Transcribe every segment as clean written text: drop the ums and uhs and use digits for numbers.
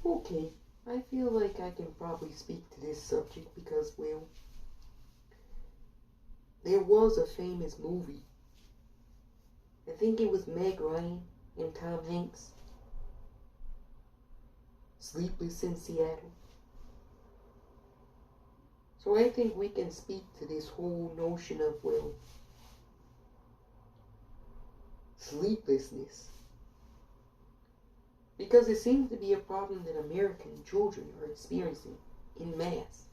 Okay, I feel like I can probably speak to this subject because, well, there was a famous movie. I think it was Meg Ryan and Tom Hanks. Sleepless in Seattle. So I think we can speak to this whole notion of, well, sleeplessness. Because it seems to be a problem that American children are experiencing in mass.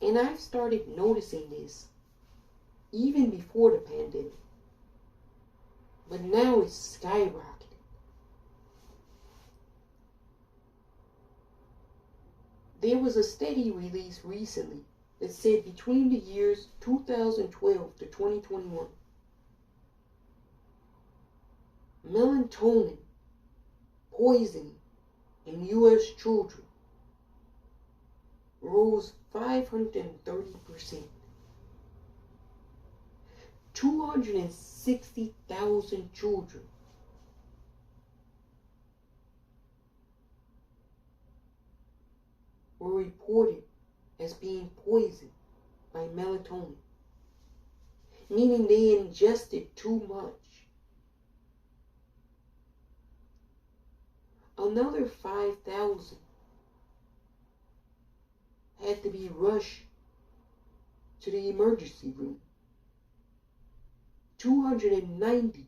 And I've started noticing this even before the pandemic. But now it's skyrocketing. There was a study released recently that said between the years 2012 to 2021, melatonin poisoning in U.S. children rose 530%. 260,000 children were reported as being poisoned by melatonin, meaning they ingested too much. Another 5,000 had to be rushed to the emergency room. 290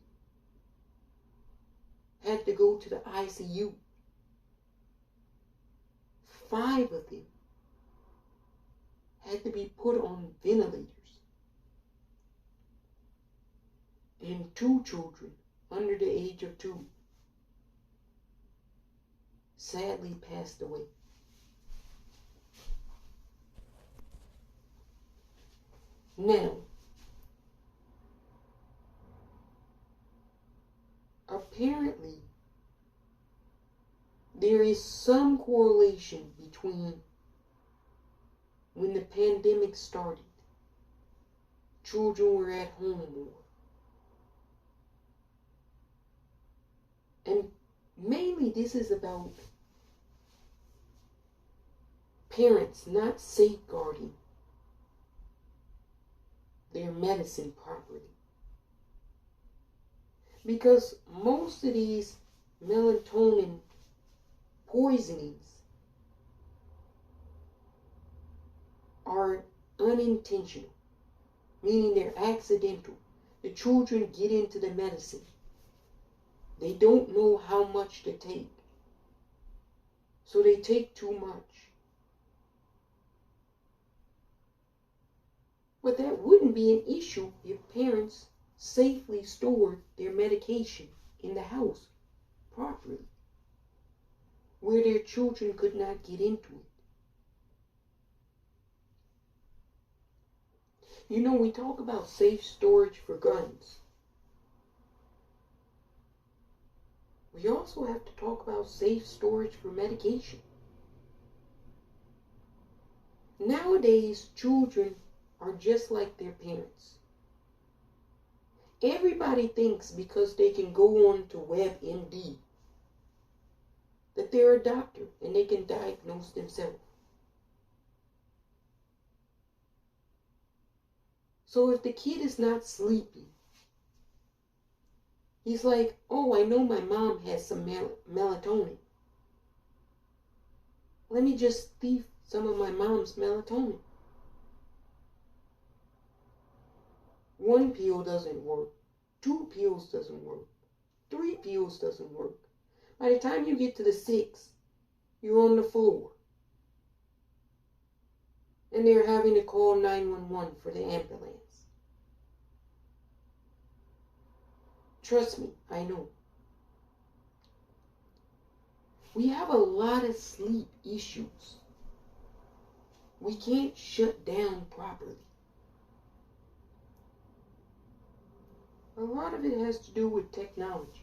had to go to the ICU. 5 of them had to be put on ventilators. And 2 children under the age of 2 sadly passed away. Now, apparently, there is some correlation between when the pandemic started, children were at home more. And mainly this is about parents not safeguarding their medicine properly. Because most of these melatonin poisonings are unintentional, meaning they're accidental. The children get into the medicine. They don't know how much to take, so they take too much. But that wouldn't be an issue if parents safely stored their medication in the house properly, where their children could not get into it. You know, we talk about safe storage for guns. We also have to talk about safe storage for medication. Nowadays, children are just like their parents. Everybody thinks because they can go on to WebMD that they're a doctor and they can diagnose themselves. So if the kid is not sleeping, he's like, oh, I know my mom has some melatonin. Let me just thief some of my mom's melatonin. 1 pill doesn't work. 2 pills doesn't work. 3 pills doesn't work. By the time you get to the 6th, you're on the floor. And they're having to call 911 for the ambulance. Trust me, I know. We have a lot of sleep issues. We can't shut down properly. A lot of it has to do with technology.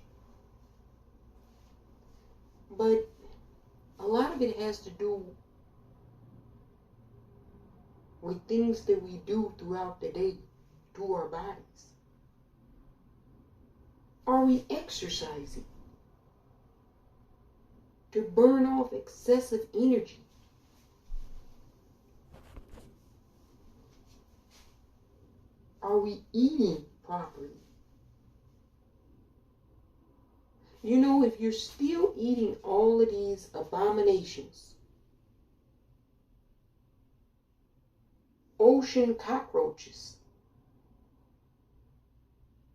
But a lot of it has to do with things that we do throughout the day to our bodies. Are we exercising? to burn off excessive energy. Are we eating properly? You know, if you're still eating all of these abominations, ocean cockroaches.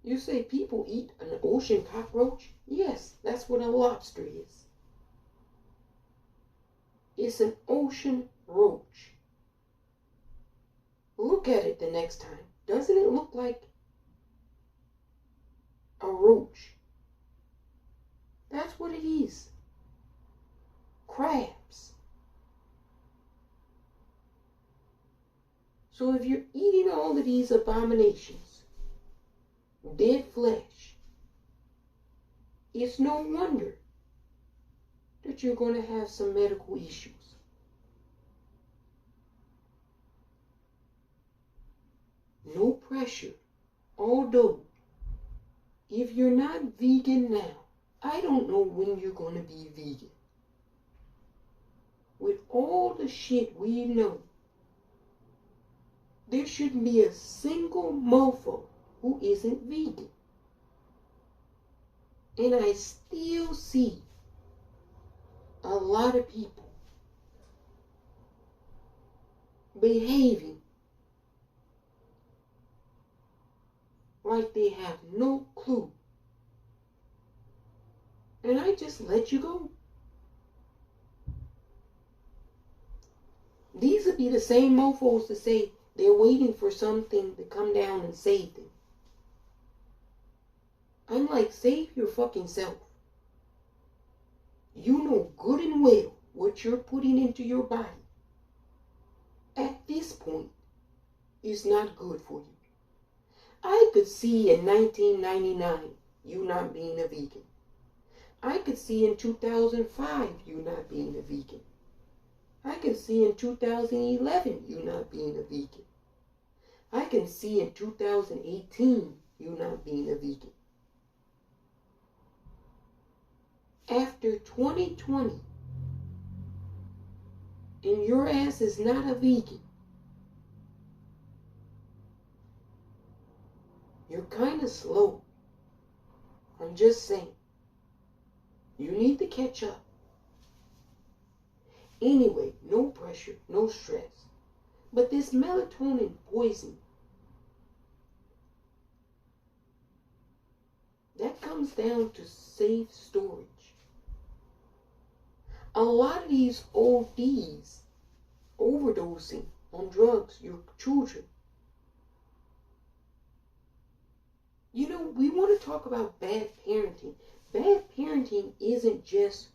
You say people eat an ocean cockroach? Yes, that's what a lobster is. It's an ocean roach. Look at it the next time. Doesn't it look like a roach? That's what it is. Crabs. So if you're eating all of these abominations, dead flesh, it's no wonder that you're going to have some medical issues. No pressure. Although, if you're not vegan now, I don't know when you're going to be vegan. With all the shit we know, there shouldn't be a single mofo who isn't vegan. And I still see a lot of people behaving like they have no clue. And I just let you go. These would be the same mofos that say they're waiting for something to come down and save them. I'm like, save your fucking self. You know good and well what you're putting into your body at this point is not good for you. I could see in 1999 you not being a vegan. I could see in 2005 you not being a vegan. I can see in 2011 you not being a vegan. I can see in 2018 you not being a vegan. After 2020, and your ass is not a vegan, you're kind of slow. I'm just saying. You need to catch up. Anyway, no pressure, no stress. But this melatonin poison, that comes down to safe storage. A lot of these ODs, overdosing on drugs, your children. You know, we want to talk about bad parenting. Bad parenting isn't just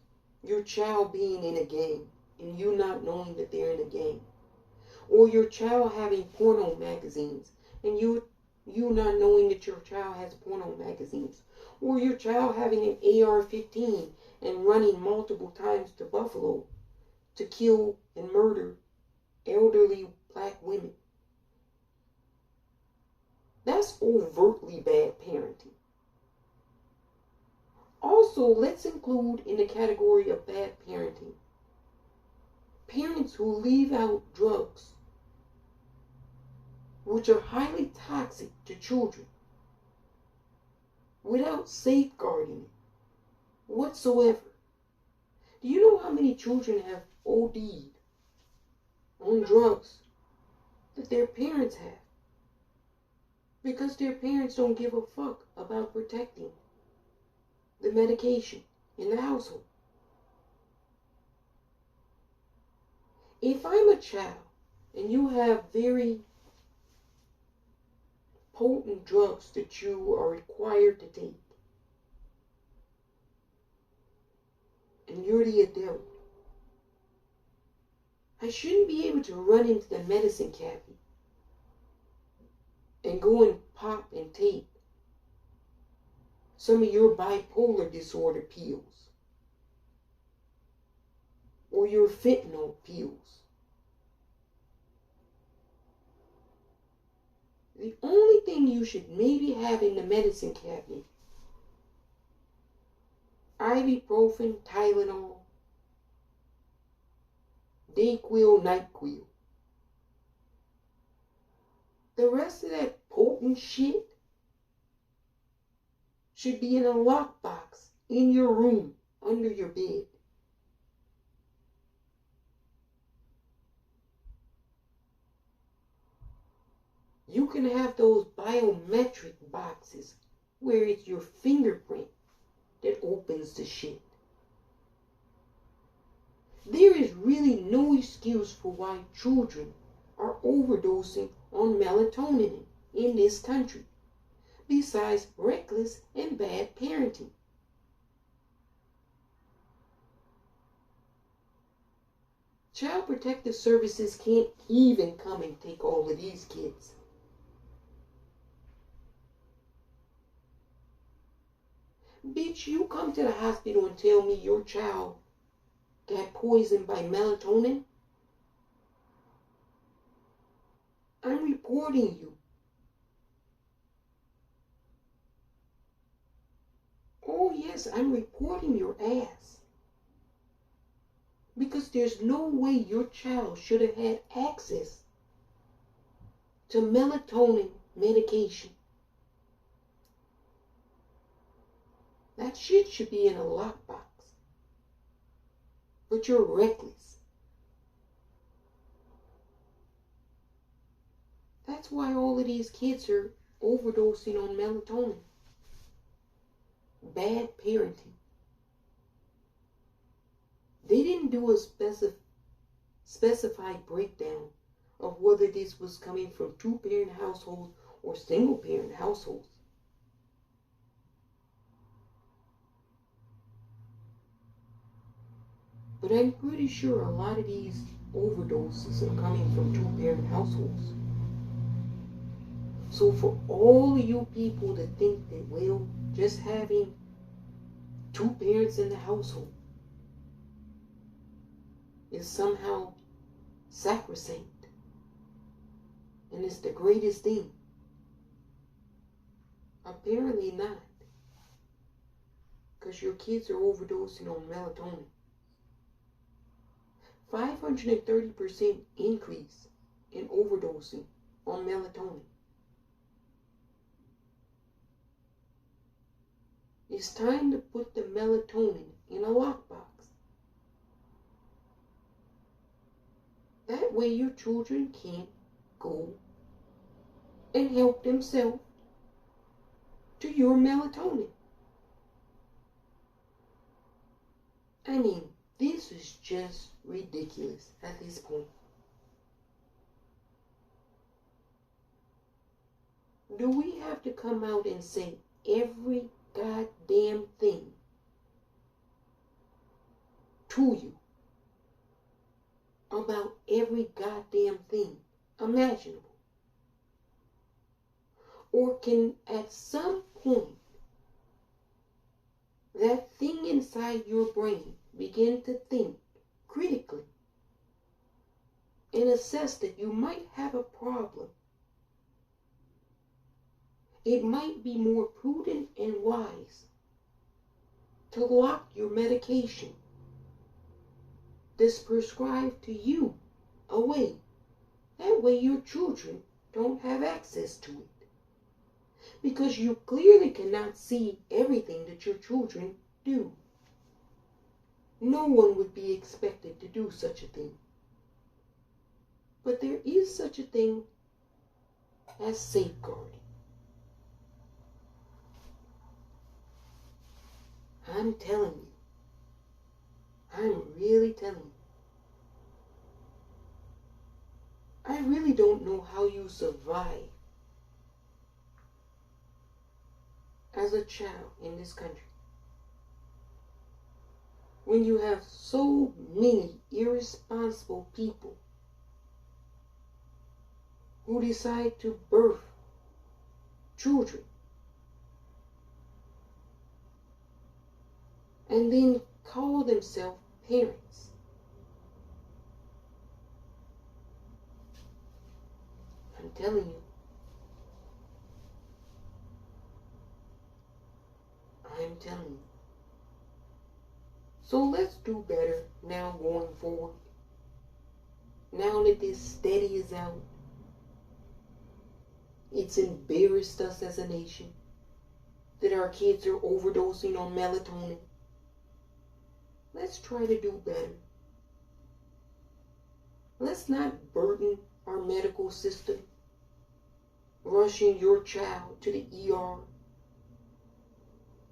your child being in a gang and you not knowing that they're in a gang. Or your child having porno magazines and you not knowing that your child has porno magazines. Or your child having an AR-15 and running multiple times to Buffalo to kill and murder elderly black women. That's overtly bad parenting. Also, let's include in the category of bad parenting parents who leave out drugs, which are highly toxic to children, without safeguarding it whatsoever. Do you know how many children have OD'd on drugs that their parents have? Because their parents don't give a fuck about protecting the medication in the household. If I'm a child and you have very potent drugs that you are required to take, and you're the adult, I shouldn't be able to run into the medicine cabinet and go and pop and take some of your bipolar disorder pills or your fentanyl pills. The only thing you should maybe have in the medicine cabinet, ibuprofen, Tylenol, Dayquil, NyQuil. The rest of that potent shit should be in a lockbox in your room, under your bed. You can have those biometric boxes where it's your fingerprint that opens the shit. There is really no excuse for why children are overdosing on melatonin in this country, besides reckless and bad parenting. Child Protective Services can't even come and take all of these kids. Bitch, you come to the hospital and tell me your child got poisoned by melatonin? I'm reporting you. Oh yes, I'm reporting your ass. Because there's no way your child should have had access to melatonin medication. That shit should be in a lockbox. But you're reckless. That's why all of these kids are overdosing on melatonin. Bad parenting. They didn't do a specified breakdown of whether this was coming from two-parent households or single-parent households. But I'm pretty sure a lot of these overdoses are coming from two-parent households. So for all of you people that think that, well, just having two parents in the household is somehow sacrosanct and it's the greatest thing, apparently not. Because your kids are overdosing on melatonin. 530% increase in overdosing on melatonin. It's time to put the melatonin in a lockbox. That way your children can't go and help themselves to your melatonin. I mean, this is just ridiculous at this point. Do we have to come out and say every goddamn thing to you about every goddamn thing imaginable? Or can at some point that thing inside your brain begin to think critically and assess that you might have a problem? It might be more prudent and wise to lock your medication that's prescribed to you away. That way your children don't have access to it. Because you clearly cannot see everything that your children do. No one would be expected to do such a thing. But there is such a thing as safeguarding. I'm telling you. I'm really telling you. I really don't know how you survive as a child in this country when you have so many irresponsible people who decide to birth children and then call themselves parents. I'm telling you. I'm telling you. So let's do better now going forward. now that this study is out, it's embarrassed us as a nation that our kids are overdosing on melatonin. Let's try to do better. Let's not burden our medical system, rushing your child to the ER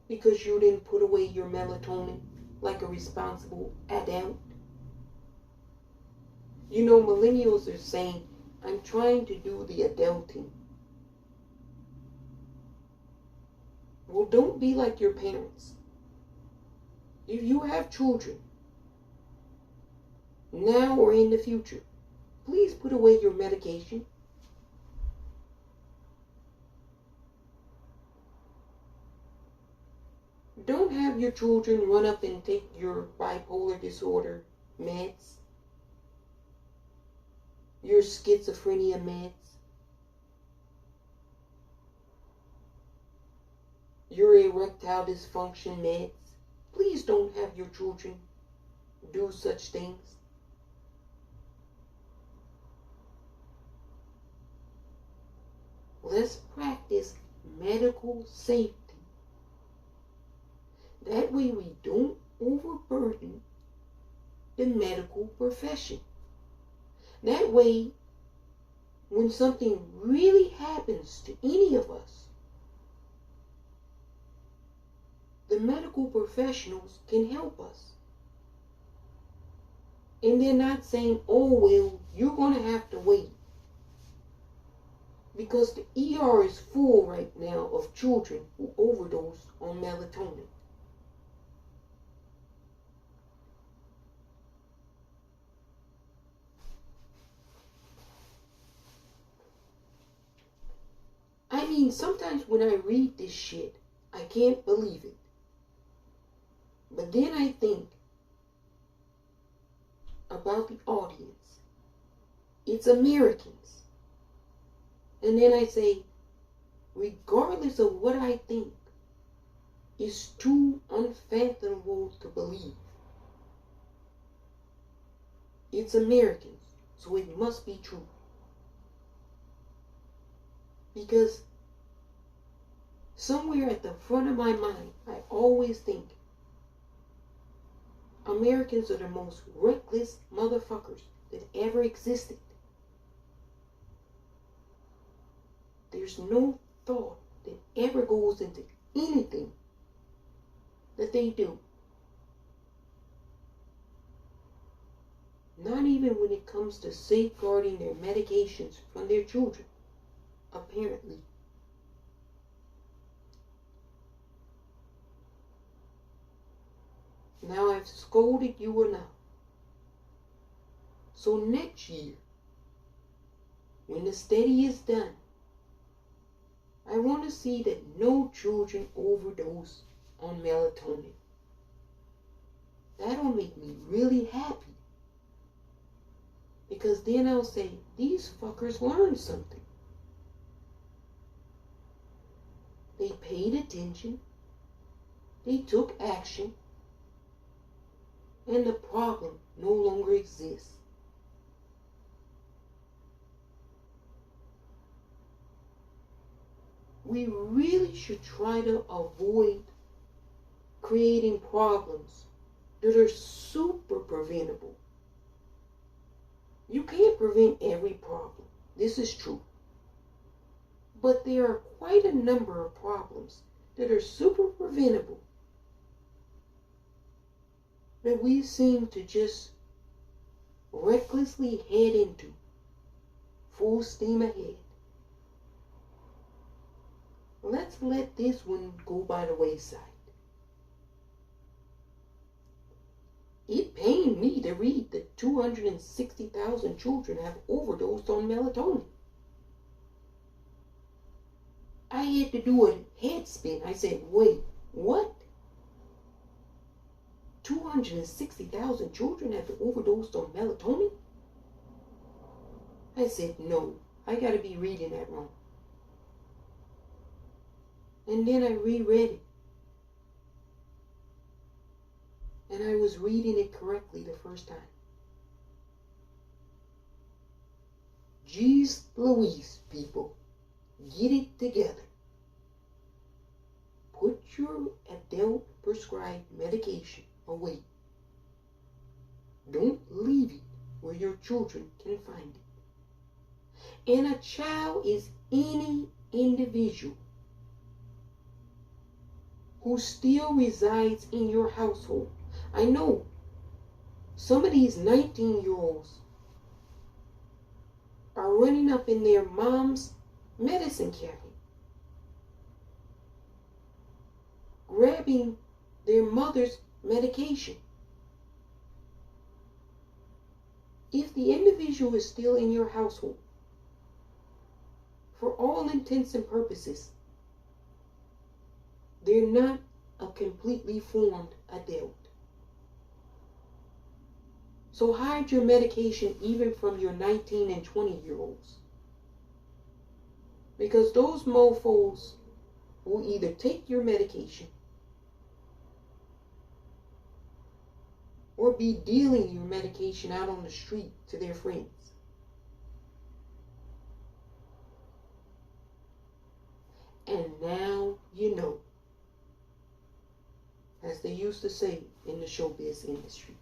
because you didn't put away your melatonin like a responsible adult. You know, millennials are saying, I'm trying to do the adulting. Well, don't be like your parents. If you have children, now or in the future, please put away your medication. Don't have your children run up and take your bipolar disorder meds, your schizophrenia meds, your erectile dysfunction meds. Please don't have your children do such things. Let's practice medical safety. That way we don't overburden the medical profession. That way, when something really happens to any of us, the medical professionals can help us. And they're not saying, oh, well, you're going to have to wait. Because the ER is full right now of children who overdose on melatonin. I mean, sometimes when I read this shit, I can't believe it. But then I think about the audience. It's Americans. And then I say, regardless of what I think, it's too unfathomable to believe. It's Americans, so it must be true. Because somewhere at the front of my mind, I always think Americans are the most reckless motherfuckers that ever existed. There's no thought that ever goes into anything that they do. Not even when it comes to safeguarding their medications from their children, apparently. Now I've scolded you enough. So next year, when the study is done, I want to see that no children overdose on melatonin. That'll make me really happy. Because then I'll say, these fuckers learned something. They paid attention. They took action. And the problem no longer exists. We really should try to avoid creating problems that are super preventable. You can't prevent every problem. This is true. But there are quite a number of problems that are super preventable that we seem to just recklessly head into, full steam ahead. Let's let this one go by the wayside. It pained me to read that 260,000 children have overdosed on melatonin. I had to do a head spin. I said, wait, what? 260,000 children have overdosed on melatonin? I said, no, I gotta be reading that wrong. And then I reread it. And I was reading it correctly the first time. Jeez Louise, people. Get it together. Put your adult prescribed medication away. Don't leave it where your children can find it. And a child is any individual who still resides in your household. I know some of these 19-year-olds are running up in their mom's medicine cabinet, grabbing their mother's medication. If the individual is still in your household, for all intents and purposes, they're not a completely formed adult. So hide your medication even from your 19 and 20-year-olds. Because those mofos will either take your medication or be dealing your medication out on the street to their friends. And now you know, as they used to say in the showbiz industry.